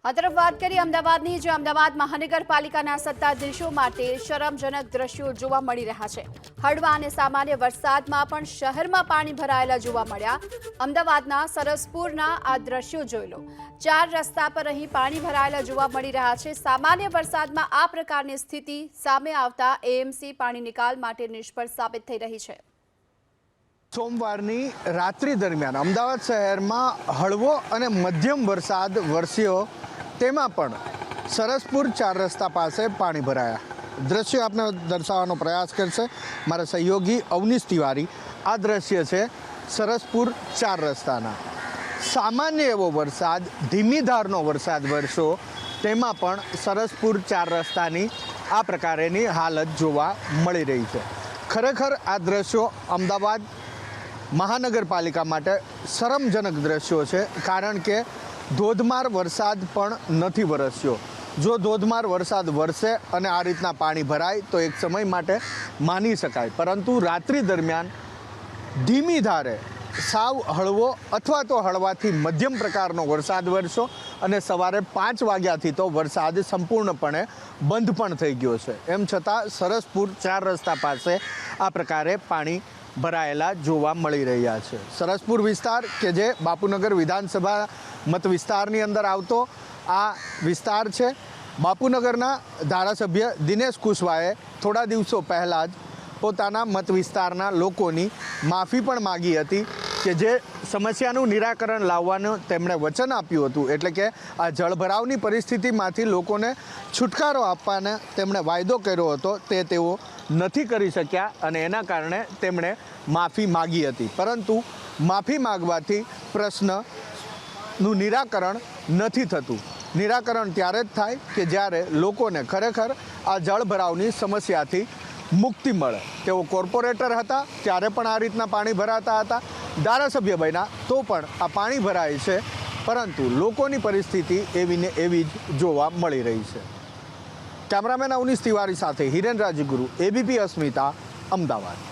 આ તરફ વાત કરીએ અમદાવાદની, જે અમદાવાદ મહાનગરપાલિકાના સત્તાધીશો માટે શરમજનક દ્રશ્યો જોવા મળી રહ્યા છે। હળવા અને સામાન્ય વરસાદમાં પણ શહેરમાં પાણી ભરાયેલા જોવા મળ્યા। અમદાવાદના સરસપુરના આ દ્રશ્યો જોઈ લો। 4 રસ્તા પર અહીં પાણી ભરાયેલા જોવા મળી રહ્યા છે। સામાન્ય વરસાદમાં આ પ્રકારની સ્થિતિ સામે આવતા એએમસી પાણી નિકાલ માટે નિષ્ફળ સાબિત થઈ રહી છે। સોમવારની રાત્રિ દરમિયાન અમદાવાદ શહેરમાં હળવો અને મધ્યમ વરસાદ વરસ્યો, તેમાં પણ સરસપુર 4 રસ્તા પાસે પાણી ભરાયા। દ્રશ્ય આપને દર્શાવવાનો પ્રયાસ કરશે મારા સહયોગી અવનીશ તિવારી। આ દ્રશ્ય છે સરસપુર 4 રસ્તાના। સામાન્ય એવો વરસાદ, ધીમી ધારનો વરસાદ વરસ્યો, તેમાં પણ સરસપુર 4 રસ્તાની આ પ્રકારેની હાલત જોવા મળી રહી છે। ખરેખર આ દ્રશ્યો અમદાવાદ મહાનગરપાલિકા માટે શરમજનક દ્રશ્યો છે, કારણ કે ધોધમાર વરસાદ પણ નથી વરસ્યો। જો ધોધમાર વરસાદ વરસે અને આ રીતના પાણી ભરાય તો એક સમય માટે માની શકાય, પરંતુ રાત્રિ દરમિયાન ધીમી ધારે સાવ હળવો અથવા તો હળવાથી મધ્યમ પ્રકારનો વરસાદ વરસ્યો અને સવારે 5 વાગ્યાથી તો વરસાદ સંપૂર્ણપણે બંધ પણ થઈ ગયો છે। એમ છતાં સરસપુર 4 રસ્તા પાસે આ પ્રકારે પાણી ભરાયેલા જોવા મળી રહ્યા છે। સરસપુર વિસ્તાર કે જે બાપુનગર વિધાનસભા મત વિસ્તારની અંદર આવતો આ વિસ્તાર છે। બાપુનગરના ધારાસભ્ય દિનેશ કુશવાહાએ થોડા દિવસો પહેલાં જ પોતાના મત વિસ્તારના લોકોની માફી પણ માગી હતી કે જે સમસ્યાનું નિરાકરણ લાવવાનું તેમણે વચન આપ્યું હતું, એટલે કે આ જળભરાવની પરિસ્થિતિમાંથી લોકોને છુટકારો આપવાનો તેમણે વાયદો કર્યો હતો, તે તેઓ નથી કરી શક્યા અને એના કારણે તેમણે માફી માગી હતી। પરંતુ માફી માગવાથી પ્રશ્નનું નિરાકરણ નથી થતું। નિરાકરણ ત્યારે જ થાય કે જ્યારે લોકોને ખરેખર આ જળભરાવની સમસ્યાથી મુક્તિ મળે। તેઓ કોર્પોરેટર હતા ત્યારે પણ આ રીતના પાણી ભરાતા હતા, ધારાસભ્ય બન્યા તો પણ આ પાણી ભરાય છે, પરંતુ લોકોની પરિસ્થિતિ એવી ને એવી જ જોવા મળી રહી છે। કેમેરામેન અવનીશ તિવારી સાથે હિરેન રાજગુરુ, એબીપી અસ્મિતા, અમદાવાદ।